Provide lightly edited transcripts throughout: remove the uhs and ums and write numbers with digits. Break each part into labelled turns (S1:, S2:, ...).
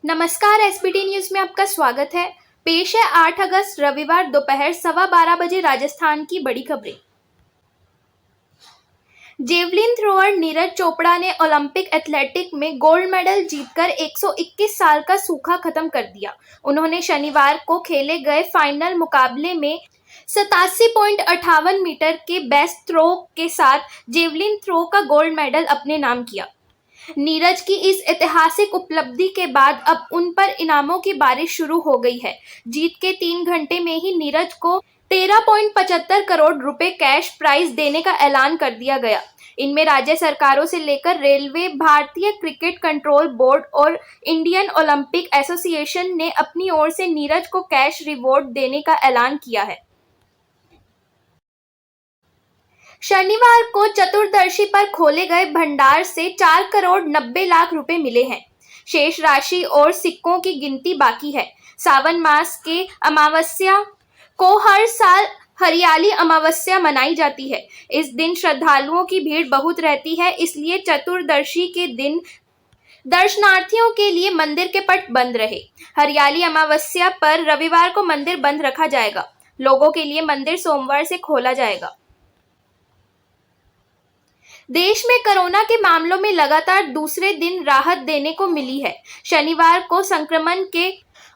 S1: नमस्कार, SBT news में आपका स्वागत है। पेश है 8 अगस्त रविवार दोपहर 12:15 बजे राजस्थान की बड़ी खबरें। जेवलिन थ्रोअर नीरज चोपड़ा ने ओलंपिक एथलेटिक में गोल्ड मेडल जीतकर 121 साल का सूखा खत्म कर दिया। उन्होंने शनिवार को खेले गए फाइनल मुकाबले में 87.58 मीटर के बेस्ट थ्रो के साथ जेवलिन थ्रो का गोल्ड मेडल अपने नाम किया। नीरज की इस ऐतिहासिक उपलब्धि के बाद अब उन पर इनामों की बारिश शुरू हो गई है। जीत के 3 घंटे में ही नीरज को 13.75 करोड़ रुपए कैश प्राइज देने का ऐलान कर दिया गया। इनमें राज्य सरकारों से लेकर रेलवे, भारतीय क्रिकेट कंट्रोल बोर्ड और इंडियन ओलंपिक एसोसिएशन ने अपनी ओर से नीरज को कैश रिवॉर्ड देने का ऐलान किया है। शनिवार को चतुर्दशी पर खोले गए भंडार से 4 करोड़ 90 लाख रुपए मिले हैं। शेष राशि और सिक्कों की गिनती बाकी है। सावन मास के अमावस्या को हर साल हरियाली अमावस्या मनाई जाती है। इस दिन श्रद्धालुओं की भीड़ बहुत रहती है, इसलिए चतुर्दशी के दिन दर्शनार्थियों के लिए मंदिर के पट बंद रहे। हरियाली अमावस्या पर रविवार को मंदिर बंद रखा जाएगा। लोगों के लिए मंदिर सोमवार से खोला जाएगा। देश में कोरोना के मामलों में लगातार दूसरे दिन राहत देने को मिली है। शनिवार को संक्रमण के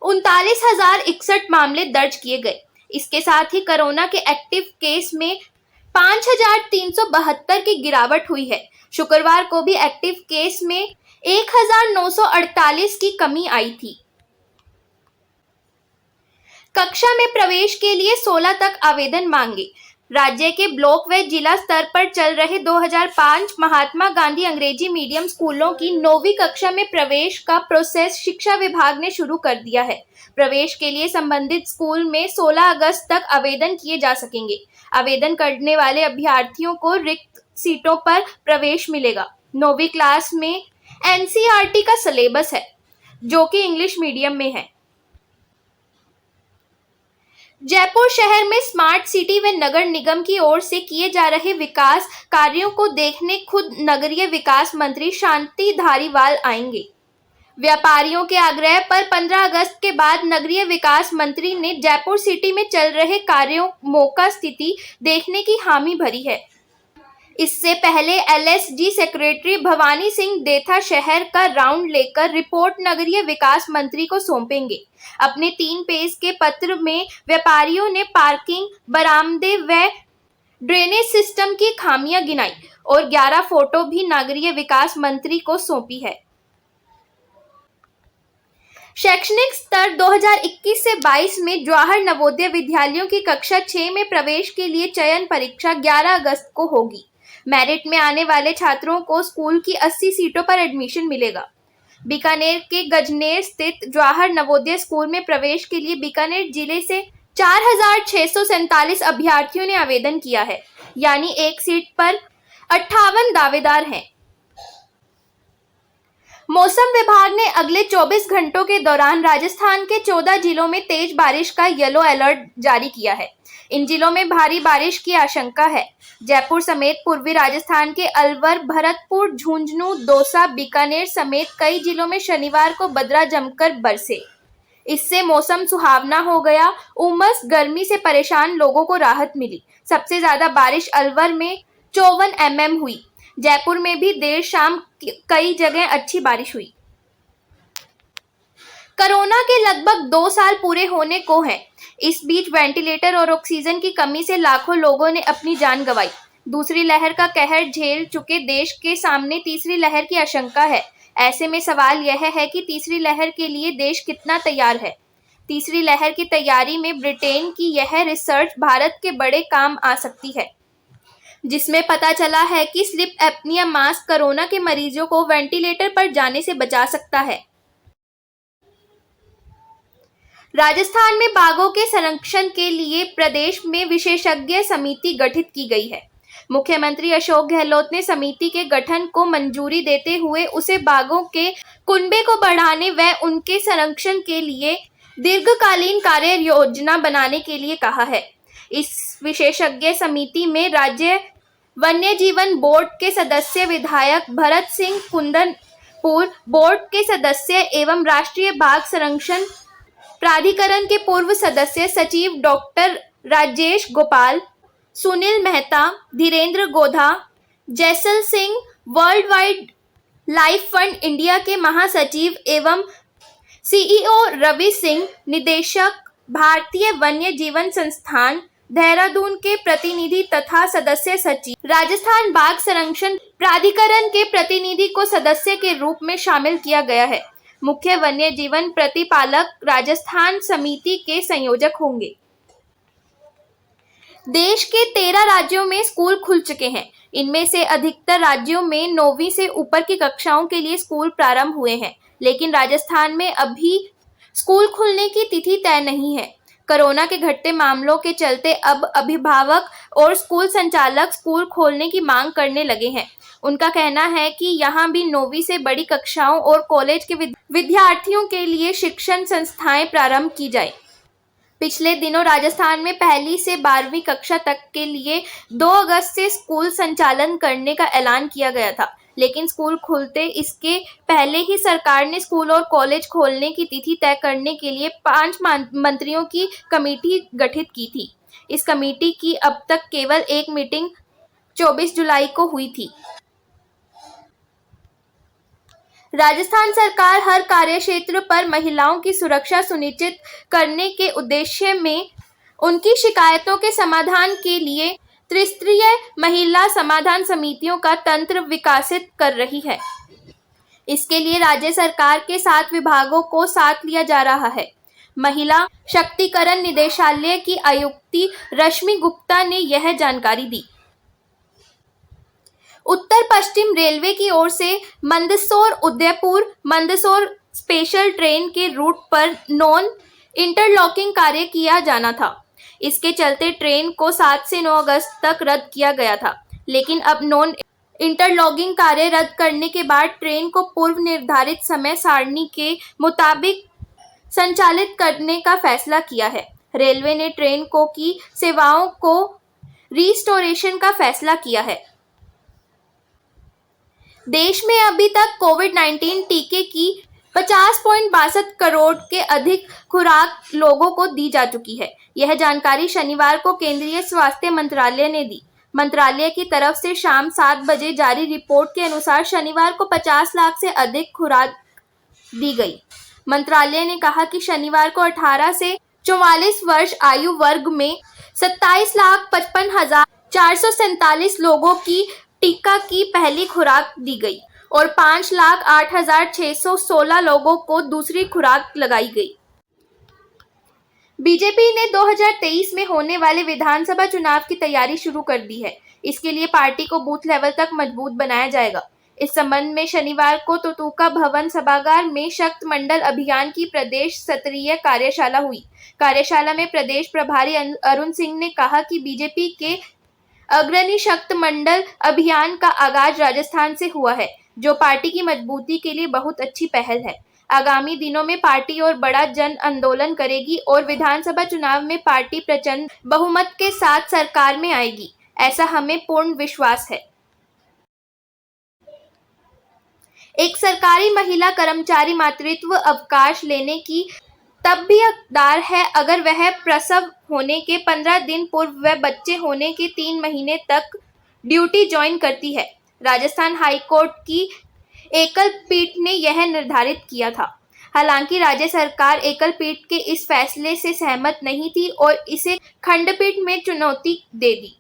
S1: 39,061 मामले दर्ज किए गए। इसके साथ ही कोरोना के एक्टिव केस में 5,372 की गिरावट हुई है। शुक्रवार को भी एक्टिव केस में 1,948 की कमी आई थी। कक्षा में प्रवेश के लिए 16 तक आवेदन मांगे। राज्य के ब्लॉक व जिला स्तर पर चल रहे 2005 महात्मा गांधी अंग्रेजी मीडियम स्कूलों की 9वीं कक्षा में प्रवेश का प्रोसेस शिक्षा विभाग ने शुरू कर दिया है। प्रवेश के लिए संबंधित स्कूल में 16 अगस्त तक आवेदन किए जा सकेंगे। आवेदन करने वाले अभ्यर्थियों को रिक्त सीटों पर प्रवेश मिलेगा। 9वीं क्लास में एनसीईआरटी का सिलेबस है, जो कि इंग्लिश मीडियम में है। जयपुर शहर में स्मार्ट सिटी व नगर निगम की ओर से किए जा रहे विकास कार्यों को देखने खुद नगरीय विकास मंत्री शांति धारीवाल आएंगे। व्यापारियों के आग्रह पर 15 अगस्त के बाद नगरीय विकास मंत्री ने जयपुर सिटी में चल रहे कार्यों मौका स्थिति देखने की हामी भरी है। इससे पहले एलएसडी सेक्रेटरी भवानी सिंह देथा शहर का राउंड लेकर रिपोर्ट नगरीय विकास मंत्री को सौंपेंगे। अपने 3 पेज के पत्र में व्यापारियों ने पार्किंग, बरामदे व ड्रेनेज सिस्टम की खामियां गिनाई और 11 फोटो भी नगरीय विकास मंत्री को सौंपी है। शैक्षणिक स्तर 2021 से 22 में जवाहर नवोदय विद्यालयों की कक्षा 6 में प्रवेश के लिए चयन परीक्षा 11 अगस्त को होगी। मेरिट में आने वाले छात्रों को स्कूल की 80 सीटों पर एडमिशन मिलेगा। बीकानेर के गजनेर स्थित जवाहर नवोदय स्कूल में प्रवेश के लिए बीकानेर जिले से 4,647 अभ्यर्थियों ने आवेदन किया है, यानी एक सीट पर 58 दावेदार हैं। मौसम विभाग ने अगले 24 घंटों के दौरान राजस्थान के 14 जिलों में तेज बारिश का येलो अलर्ट जारी किया है। इन जिलों में भारी बारिश की आशंका है। जयपुर समेत पूर्वी राजस्थान के अलवर, भरतपुर, झुंझुनू, दौसा, बीकानेर समेत कई जिलों में शनिवार को बदरा जमकर बरसे। इससे मौसम सुहावना हो गया। उमस गर्मी से परेशान लोगों को राहत मिली। सबसे ज्यादा बारिश अलवर में 54 mm हुई। जयपुर में भी देर शाम कई जगह अच्छी बारिश हुई। कोरोना के लगभग 2 साल पूरे होने को हैं। इस बीच वेंटिलेटर और ऑक्सीजन की कमी से लाखों लोगों ने अपनी जान गंवाई। दूसरी लहर का कहर झेल चुके देश के सामने तीसरी लहर की आशंका है। ऐसे में सवाल यह है कि तीसरी लहर के लिए देश कितना तैयार है। तीसरी लहर की तैयारी में ब्रिटेन की यह रिसर्च भारत के बड़े काम आ सकती है, जिसमें पता चला है कि स्लीप एपनिया मास्क कोरोना के मरीजों को वेंटिलेटर पर जाने से बचा सकता है। राजस्थान में बाघों के संरक्षण के लिए प्रदेश में विशेषज्ञ समिति गठित की गई है। मुख्यमंत्री अशोक गहलोत ने समिति के गठन को मंजूरी देते हुए उसे बाघों के कुनबे को बढ़ाने व उनके संरक्षण के लिए दीर्घकालीन कार्य योजना बनाने के लिए कहा है। इस विशेषज्ञ समिति में राज्य वन्य जीवन बोर्ड के सदस्य विधायक भरत सिंह कुंदन पूर्व बोर्ड के सदस्य एवं राष्ट्रीय बाघ संरक्षण प्राधिकरण के पूर्व सदस्य सचिव doctor Rajesh Gopal, Sunil Mehta, Dhirendra Godha, Jaisal Singh, world wide life fund India के महासचिव एवं सीईओ रवि सिंह, निदेशक भारतीय वन्य जीवन संस्थान देहरादून के प्रतिनिधि तथा सदस्य सचिव, राजस्थान बाघ संरक्षण प्राधिकरण के प्रतिनिधि को सदस्य के रूप में शामिल किया गया है। मुख्य वन्य जीवन प्रतिपालक राजस्थान समिति के संयोजक होंगे। देश के 13 राज्यों में स्कूल खुल चुके हैं। इनमें से अधिकतर राज्यों में 9वीं से ऊपर की कक्षाओं के लिए स्कूल प्रारंभ हुए हैं, लेकिन राजस्थान में अभी स्कूल खुलने की तिथि तय नहीं है। कोरोना के घटते मामलों के चलते अब अभिभावक और स्कूल संचालक स्कूल खोलने की मांग करने लगे हैं। उनका कहना है कि यहाँ भी 9वीं से बड़ी कक्षाओं और कॉलेज के विद्यार्थियों के लिए शिक्षण संस्थाएं प्रारंभ की जाए। पिछले दिनों राजस्थान में 1ली से 12वीं कक्षा तक के लिए 2 अगस्त से स्कूल संचालन करने का ऐलान किया गया था, लेकिन स्कूल खुलते इसके पहले ही सरकार ने स्कूल और कॉलेज खोलने की तिथि तय करने के लिए 5 मंत्रियों की कमेटी गठित की थी। इस कमेटी की अब तक केवल एक मीटिंग 24 जुलाई को हुई थी। राजस्थान सरकार हर कार्यक्षेत्र पर महिलाओं की सुरक्षा सुनिश्चित करने के उद्देश्य में उनकी शिकायतों के समाधान के लिए त्रिस्तरीय महिला समाधान समितियों का तंत्र विकसित कर रही है। इसके लिए राज्य सरकार के 7 विभागों को साथ लिया जा रहा है। महिला शक्तिकरण निदेशालय की आयुक्त रश्मि गुप्ता ने यह जानकारी दी। उत्तर पश्चिम रेलवे की ओर से मंदसौर उदयपुर मंदसौर स्पेशल ट्रेन के रूट पर नॉन इंटरलॉकिंग कार्य किया जाना था। इसके चलते ट्रेन को 7 से 9 अगस्त तक रद्द किया गया था, लेकिन अब नॉन इंटरलॉकिंग कार्य रद्द करने के बाद ट्रेन को पूर्व निर्धारित समय सारणी के मुताबिक संचालित करने का फैसला किया है। रेलवे ने ट्रेन को की सेवाओं को रिस्टोरेशन का फैसला किया है। देश में अभी तक कोविड-19 टीके की 50.62 करोड़ के अधिक खुराक लोगों को दी जा चुकी है। यह जानकारी शनिवार को केंद्रीय स्वास्थ्य मंत्रालय ने दी। मंत्रालय की तरफ से शाम 7 बजे जारी रिपोर्ट के अनुसार शनिवार को 50 लाख से अधिक खुराक दी गई। मंत्रालय ने कहा कि शनिवार को 18 से 44 वर्ष आयु वर्ग में 27,55,447 लोगों की टीका की पहली खुराक दी गई और 5,08,616 लोगों को दूसरी खुराक लगाई गई। बीजेपी ने 2023 में होने वाले विधानसभा चुनाव की तैयारी शुरू कर दी है। इसके लिए पार्टी को बूथ लेवल तक मजबूत बनाया जाएगा। इस संबंध में शनिवार को तुतुका भवन सभागार में शक्त मंडल अभियान की प्रदेश स्तरीय कार्यशाला हुई। कार्यशाला में प्रदेश प्रभारी अरुण सिंह ने कहा कि बीजेपी के अग्रणी शक्त मंडल अभियान का आगाज राजस्थान से हुआ है, जो पार्टी की मजबूती के लिए बहुत अच्छी पहल है। आगामी दिनों में पार्टी और बड़ा जन आंदोलन करेगी और विधानसभा चुनाव में पार्टी प्रचंड बहुमत के साथ सरकार में आएगी, ऐसा हमें पूर्ण विश्वास है। एक सरकारी महिला कर्मचारी मातृत्व अवकाश लेने की तब भी हकदार है अगर वह प्रसव होने के 15 दिन पूर्व व बच्चे होने के 3 महीने तक ड्यूटी ज्वाइन करती है। राजस्थान हाईकोर्ट की एकल पीठ ने यह निर्धारित किया था। हालांकि राज्य सरकार एकल पीठ के इस फैसले से सहमत नहीं थी और इसे खंडपीठ में चुनौती दे दी।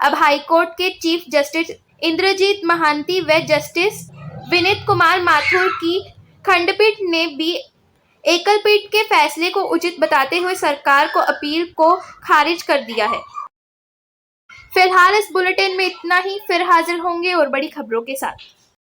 S1: अब हाईकोर्ट के चीफ जस्टिस इंद्रजीत महांती व जस्टिस विनीत कुमार माथुर की खंडपीठ ने भी एकल पीठ के फैसले को उचित बताते हुए सरकार को अपील को खारिज कर दिया है। फिलहाल इस बुलेटिन में इतना ही। फिर हाजिर होंगे और बड़ी खबरों के साथ।